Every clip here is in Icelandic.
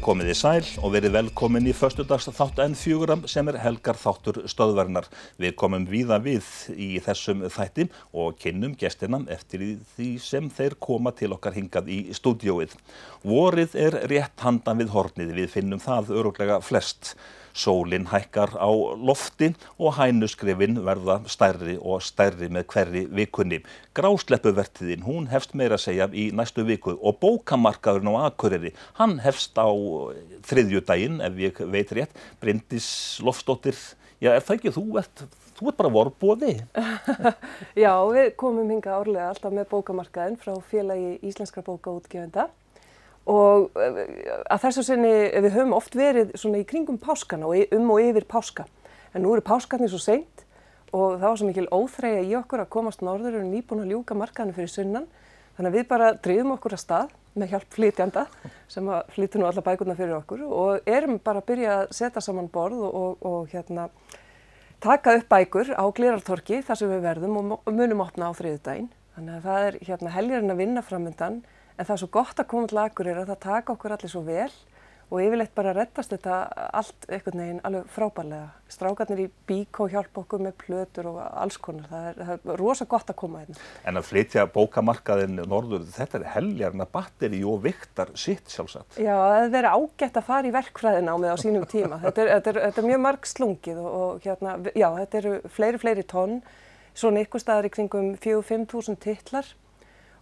Komið sæl og verið velkomin í föstudags þátt N4 sem helgar þáttur stöðvarinnar. Við komum víða við í þessum þætti og kynnum gestina eftir því sem þeir koma til okkar hingað í stúdíóið. Vorið rétt handan við hornið, við finnum það örugglega flest. Sólin hækkar á lofti og hænuskrefin verða stærri og stærri með hverri vikunni. Grásleppuvertíðin, hún hefst meira að segja í næstu viku og bókamarkaðurinn á Akureyri, hann hefst á þriðjudaginn, ef ég veit rétt. Bryndís Loftsdóttir, já, það ekki, þú ert bara vorboði. Já, við komum hingað árlega alltaf með bókamarkaðinn frá Félagi íslenskra bókaútgefenda. Og að þessu sinni við höfum oft verið svona í kringum páskana og og yfir páska. En nú eru páskarnir svo seint og það var svo mikil óþreyja í okkur að komast norður og nýbúin að ljúka markaðinu fyrir sunnan. Þannig að við bara drifum okkur að stað með hjálp flytjanda sem flytur nú alla bækurnar fyrir okkur og erum bara að byrja að setja saman borð og taka upp bækur á Glerártorgi þar sem við verðum og munum opna á þriðjudaginn. Þannig að það er heljarinn að vinna framundan. En það er svo gott að koma til Akureyrar að það taka okkur allir svo vel og yfirleitt bara reddast þetta allt einhvern veginn alveg frábærlega. Strákarnir í Bíkó hjálpa okkur með plötur og alls konar. Það er rosa gott að koma hérna. En að flytja bókamarkaðinn norður, þetta heljarna batteri og viktar sitt sjálfsagt. Já, það er ágætt að fara í verkfræðinámið á sínum tíma. Þetta er mjög margslungið og já, þetta eru fleiri tonn, svona einhvers staðar í kringum 4-5.000 titlar.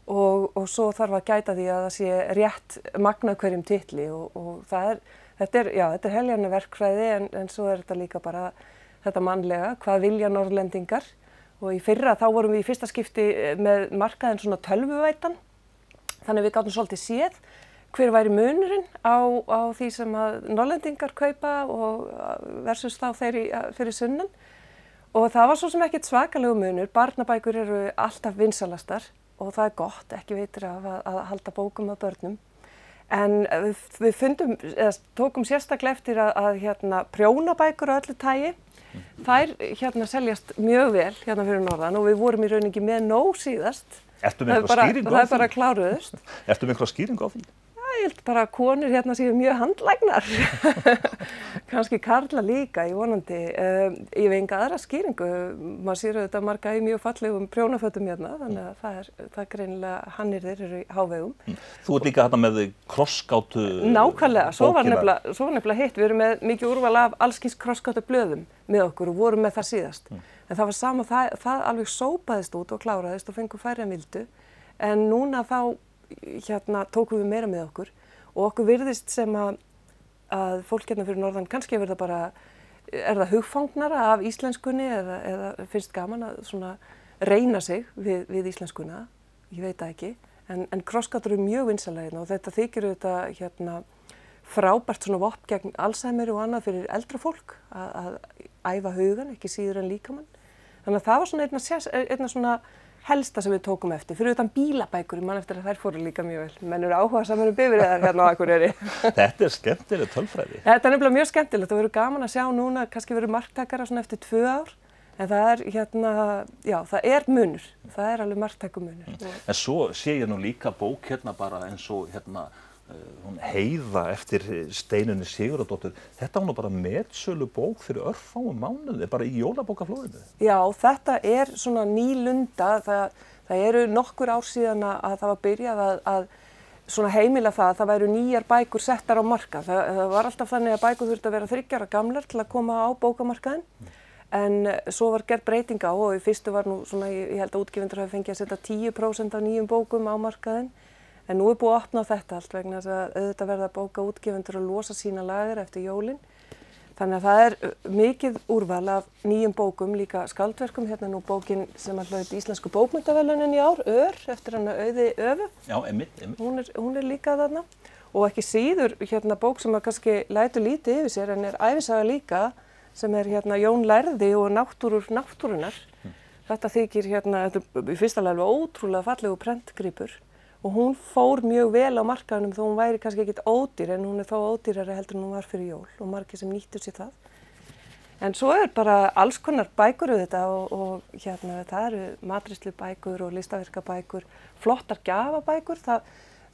Og svo þarf að gæta því að það sé rétt magna hverjum titli og þetta er heljarna verkfræði en svo er þetta líka bara þetta mannlega, hvað vilja Norðlendingar og í fyrra þá vorum við í fyrsta skipti með markaðinn svona tölvuvætan þannig við gátum svolítið séð hver væri munurinn á því sem að Norðlendingar kaupa og versus þá þeir fyrir sunnan og það var svo sem ekkert svakalega munur, barnabækur eru alltaf vinsalastar og það er gott, ekki veitir af að halda bókum að börnum. En við tókum sérstaklega eftir að prjónabækur á öllu tagi, þær seljast mjög vel hérna fyrir norðan og við vorum í rauninni með nóg síðast. Ertu með einhverja skýringu á því? Það er bara kláruðust. Ertu með einhverja skýringu á því? Ég held bara að konur hérna séu mjög handlægnar. Kannski karla líka, ég vonandi. Ég veit enga aðra skýringu. Maður sér auðvitað marga í mjög fallegum prjónafötum hérna, þannig að það er greinilega hannyrðir eru í hávegum. Þú ert líka hérna með krossgátu nákvæmlega, svo var nefnilega hitt. Við erum með mikið úrval af allskins krossgátu blöðum með okkur og vorum með það síðast. En það var sama, það alveg sópaðist út og kláraðist og fengur færri en vildu. En núna þá tókum við meira með okkur og okkur virðist sem að fólk hérna fyrir norðan kannski er það hugfangnara af íslenskunni eða finnst gaman að svona reyna sig við íslenskuna, ég veit það ekki, en krossgátur eru mjög vinsalega hérna og þetta þykir auðvitað frábært svona vopn gegn Alzheimer og annað fyrir eldra fólk að æfa hugan, ekki síður en líkamann. Þannig að það var svona einna svona helsta sem við tókum eftir, fyrir utan bílabækur, mann eftir að þær fóru líka mjög vel. Menn eru áhugasamir bifreiðar hérna á Akureyri. Þetta er skemmtileg tölfræði. Þetta er nefnilega mjög skemmtilegt og verður gaman að sjá núna, kannski verður marktækara svona eftir 2 ár, en það er það er munur, það er alveg marktækumunur. En svo sé ég nú líka bók hérna bara eins og hún Heiða eftir Steinunni Sigurðardóttur. Þetta var nú bara metsölu bók fyrir örfáum mánuði, bara í jólabókaflóðinu. Já, þetta er svona nýlunda. Það eru nokkur ár síðan að það var byrjað að svona heimila það væru nýjar bækur settar á markað. Það var alltaf þannig að bækur þurfti að vera 3 ára gamlar til að koma á bókamarkaðinn. En svo var gerð breyting á og í fyrstu var nú svona, ég held að útgefendur hafi fengið að setja 10% af nýjum bókum á markaðinn. En nú er búið að opna á þetta allt vegna þess að auðvitað verða bókaútgefendur að losa sína lager eftir jólin. Þannig að það er mikið úrval af nýjum bókum, líka skáldverkum. Hérna nú bókin sem hlaut Íslensku bókmenntaverðlaunin í ár, eftir hana Auði Övu. Já, einmitt. Hún er líka þarna. Og ekki síður bók sem kannski lætur lítið yfir sér en er ævisaga líka, sem er Jón lærði og náttúrur náttúrunnar. Þetta þykir þetta í fyrsta lagi alveg ótrúlega fallegu prentgripur. Og hún fór mjög vel á markaðnum þó hún væri kannski ekkert ódýr en hún er þó ódýrari heldur en hún var fyrir jól og margir sem nýttu sér það. En svo er bara alls konar bækur auðvitað og það eru matreiðslubækur og listaverkabækur, flottar gjafabækur.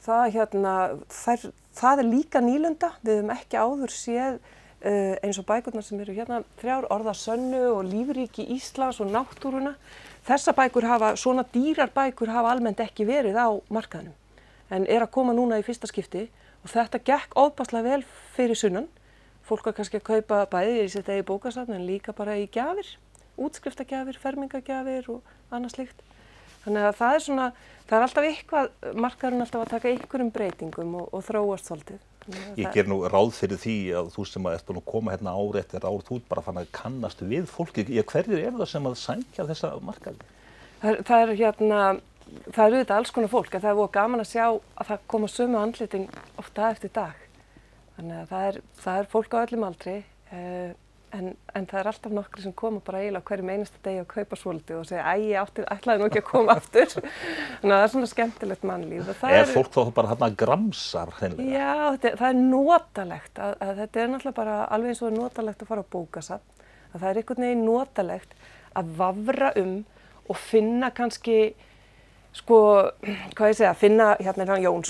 Þær það líka nýlunda, við höfum ekki áður séð eins og bækurnar sem eru hérna 3 orðasönnu og lífríki Íslands og náttúruna. Þessar bækur svona dýrar bækur hafa almennt ekki verið á markaðnum en að koma núna í fyrsta skipti og þetta gekk ofboðslega vel fyrir sunnan. Fólk kannski að kaupa bæði í sitt eigið bókasafn en líka bara í gjafir, útskriftagjafir, fermingagjafir og annað slíkt. Þannig að það er alltaf eitthvað, markaðurinn alltaf að taka einhverjum breytingum og þróast svolítið. Ég ger nú ráð fyrir því að þú sem ert búin að koma hérna ár eftir ár, þú ert bara fann að kannast við fólki. Hverjir það sem að sækja þessa markaði? Það er auðvitað alls konar fólk, en það er voða gaman að sjá að það koma sömu andlitin oft dag eftir dag. Þannig að það er fólk á öllum aldri, en það er alltaf nokkri sem koma bara eiginlega á hverjum einasta degi að kaupa svolítið og segja ég ætlaði nú ekki að koma aftur. Þannig að það er svona skemmtilegt mannlíf. Fólk þá bara hérna gramsar hreinlega? Já, það er notalegt. Þetta er náttúrulega bara alveg eins og er notalegt að fara á bókasafn. Það er einhvern veginn notalegt að vafra og finna kannski, finna hérna Jón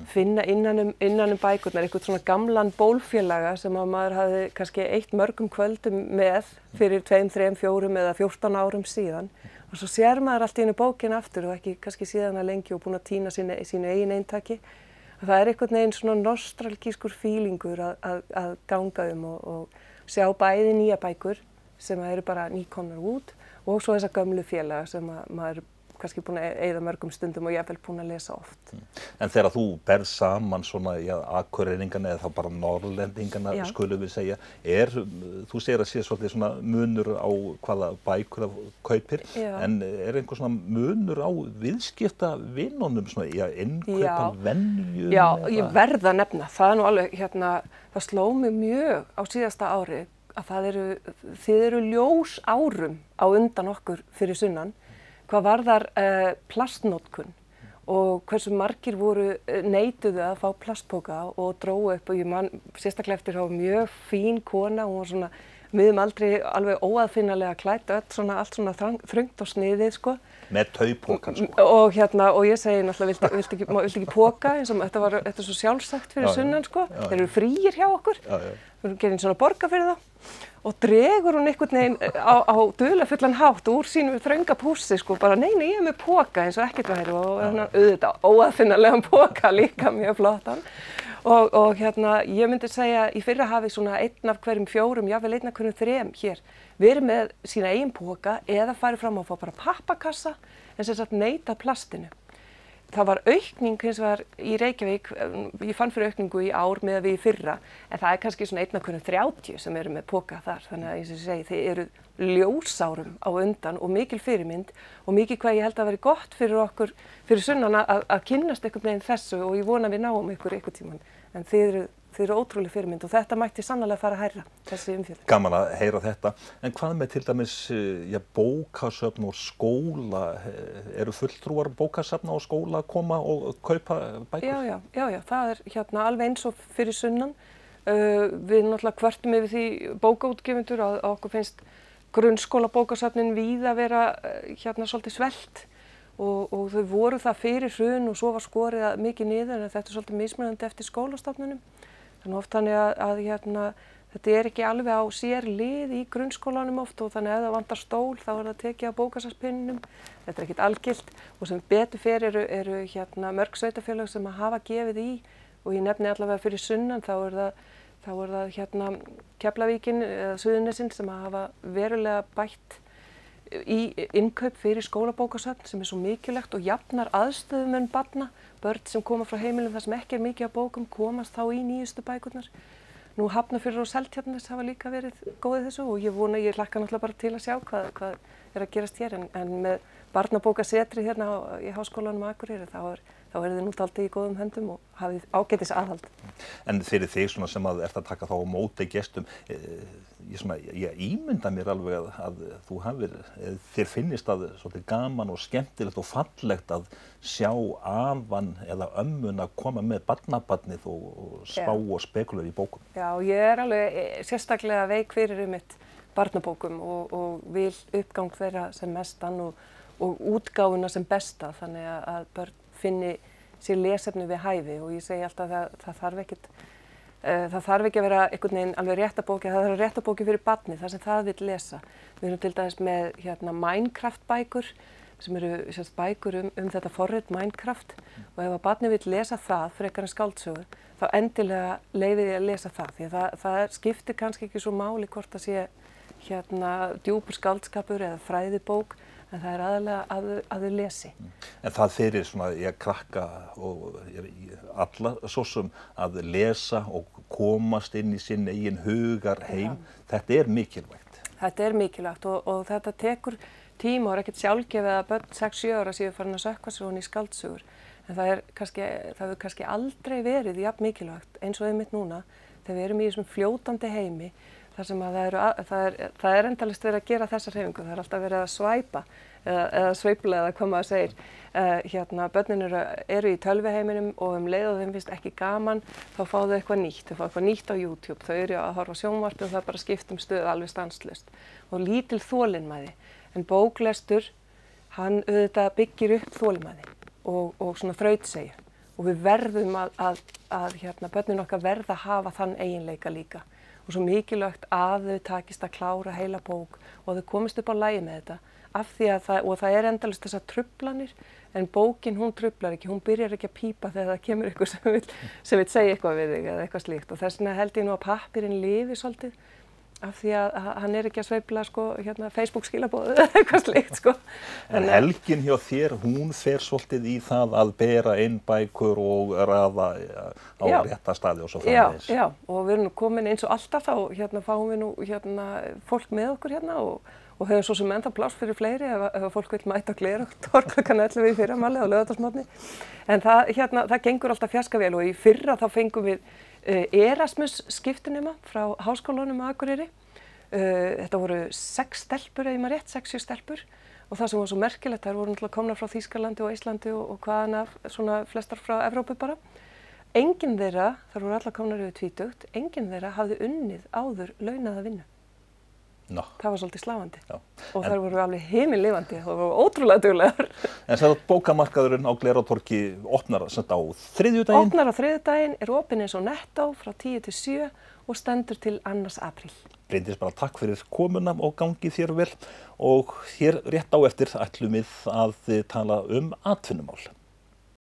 finna innan bækurnar eitthvað svona gamlan bólfélaga sem að maður hafði kannski eytt mörgum kvöldum með fyrir 2, 3, 4 eða 14 árum síðan og svo sér maður allt í einu bókina aftur og ekki kannski síðan að lengi og búin að týna sínu eigin eintaki. Það er einhvern veginn svona nostalgískur fílingur að ganga og sjá bæði nýja bækur sem eru bara nýkomnar út og svo þessa gömlu félaga sem að maður kannski búin að eyða mörgum stundum og jafnvel búin að lesa oft. En þegar þú berð saman svona Akureyringana eða þá bara Norrlendingana skulum við segja, þú segir að sé svolítið svona munur á hvaða bækur það kaupir, en einhver svona munur á viðskiptavinunum svona, innkaupa venjum? Já, ég verð að nefna, það er nú alveg það sló mig mjög á síðasta ári að þið eru ljós árum á undan okkur fyrir sunnan hvað varðar plastnotkun og hversu margir neituðu að fá plastpoka og drógu upp og ég man sérstaklega eftir mjög fín kona, hún var svona miðum aldrei alveg óaðfinnalega klædd allt svona þröngt og sniðið Með taupokan Og ég segi náttúrulega viltu ekki poka eins og þetta er svo sjálfsagt fyrir sunnan þeir eru fríir hjá okkur við gerum svona borga fyrir þá og dregur hún einhvern veginn á dularfullan hátt úr sínu þrönga pússi bara nei, ég er með poka eins og ekkert væri og auðvitað óaðfinnanlegan poka líka mjög flottan og ég myndi segja í fyrra hafi svona 1 af hverjum 4, jafnvel 1 af hverjum 3 hér verið með sína eigin poka eða farið fram á að fá bara pappakassa en sem sagt neita plastinu. Það var aukning hins vegar í Reykjavík, ég fann fyrir aukningu í ár með við í fyrra, en það er kannski svona 1 af hverjum 30 sem eru með poka þar, þannig að eins og ég segi, þið eru ljósárum á undan og mikil fyrirmynd og mikið hvað ég held að veri gott fyrir okkur, fyrir sunnan að kynnast einhvern veginn þessu og ég vona að við náum ykkur einhvern tímann, en þið eru ótrúlega fyrirmynd og þetta mætti sannarlega fara að hærra, þessi umfjöllun. Gaman að heyra þetta, en hvað með til dæmis bókasöfn og skóla, eru fulltrúar bókasafna og skóla að koma og kaupa bækur? Já, það er alveg eins og fyrir sunnan. Við náttúrulega kvörtum yfir því bókaútgefundur að okkur finnst grunnskólabókasafnin víða vera svolítið svelt og þau voru það fyrir hrun og svo var skorið mikið niður en þetta er svolítið mismunandi eftir skólastofnunum. Þannig oft að þetta er ekki alveg á sér lið í grunnskólanum oft og þannig að ef það vantar stól þá er það tekið á bókasafnspinnum. Þetta er ekkert algilt og sem betur fyrir eru mörg sveitarfélög sem að hafa gefið í og ég nefni allavega fyrir sunnan þá er það Keflavíkin eða Suðurnesin sem að hafa verulega bætt í innkaup fyrir skólabókasafn sem er svo mikilvægt og jafnar aðstöðumenn barna, börn sem koma frá heimilum þar sem ekki er mikið af bókum komast þá í nýjustu bækurnar. Nú Hafnarfjörður og Seltjarnarnes hafa líka verið góðið þessu og ég hlakka náttúrulega bara til að sjá hvað er að gerast hér en með barnabókasetri hérna í Háskólanum á Akureyri þá er þið nú dálítið í góðum höndum og hafið ágætis aðhald. En fyrir þig svona sem að ert að taka þá á móti gestum, ég ímynda mér alveg að þú þér finnist að svolítið gaman og skemmtilegt og fallegt að sjá afan eða ömmun að koma með barnabarnið og spá og spekulera í bókum. Já, ég er alveg sérstaklega veik fyrir barnabókum og vil uppgang þeirra sem mestan og útgáfuna sem besta þannig að börn finni sé lesefni við hæfi og ég segi alltaf að það þarf ekki að vera einhvern veginn alveg rétta bóki, það þarf að rétta bóki fyrir barni, það sem það vill lesa. Við erum til dæmis með Minecraft bækur sem eru bækur þetta forrit Minecraft og ef að barni vill lesa það frekar en skáldsögu þá endilega leyfið ég að lesa það því að það skiptir kannski ekki svo máli hvort það sé djúpur skáldskapur eða fræðibók en það aðalega að þau lesi. En það fyrir svona ég krakka og alla svo sem að lesa og komast inn í sinn eigin hugar heim, þetta mikilvægt. Þetta mikilvægt og þetta tekur tíma og ekkert sjálfgefið að börn 6-7 ára séu farin að sökkva sig ofan í skáldsögur. En það hefur kannski aldrei verið jafn mikilvægt eins og einmitt núna þegar við erum í þessum fljótandi heimi þar sem að það endalaust verið að gera þessa hreyfingu. Það alltaf verið að svæpa eða sveifla eða hvað maður segir. Börnin eru í tölvuheiminum og leið og þeim finnst ekki gaman þá fá þau eitthvað nýtt. Þau fá eitthvað nýtt á YouTube. Þau eru að horfa á sjónvarp og það bara skipt stöð alveg stanslaust. Og lítil þolinmæði. En bóklestur, hann auðvitað byggir upp þolinmæði og svona þrautseigju. Og við verðum börnin okkar verða að hafa þann eiginleika líka. Og svo mikilvægt að þau takist að klára heila bók og þau komist upp á lagi með þetta. Af því að það endalaust þessar truflanir, en bókin hún truflar ekki, hún byrjar ekki að pípa þegar það kemur ykkur sem vill segja eitthvað við þig eða eitthvað slíkt. Og þess vegna held ég nú að pappírinn lifi svolítið. Af því að hann ekki að sveifla Facebook skilaboð eða eitthvað slíkt En helgin hjá þér, hún fer svolítið í það að bera inn bækur og raða á rétta staði og svo framvegis. Já, og við erum nú komin eins og alltaf þá fáum við nú fólk með okkur og höfum svo sem ennþá pláss fyrir fleiri ef fólk vil mæta á Glerártorg klukkan 11 í fyrramálið á laugardagsmorgni. En það gengur alltaf fjarska vel og í fyrra þá fengum við Erasmus skiptinema frá Háskólanum á Akureyri. Þetta voru 6 stelpur, ef ég man rétt, 6-7 stelpur og það sem var svo merkilegt, þær voru náttúrulega komnar frá Þýskalandi og Íslandi og hvaðan af, svona flestar frá Evrópu bara. Enginn þeirra, þær voru allar komnar yfir tvítugt, enginn þeirra hafði unnið áður launaða vinnu. No. Það var svolítið sláandi og þær voru alveg himinlifandi, það voru ótrúlega duglegar. En það bókamarkaðurinn á Glerártorgi opnar á þriðjudaginn? Opnar á þriðjudaginn, opinn eins og Nettó frá 10 til 7 og stendur til 2. apríl. Bryndís, bara takk fyrir komuna og gangi þér vel og hér rétt á eftir ætlum við að tala atvinnumál.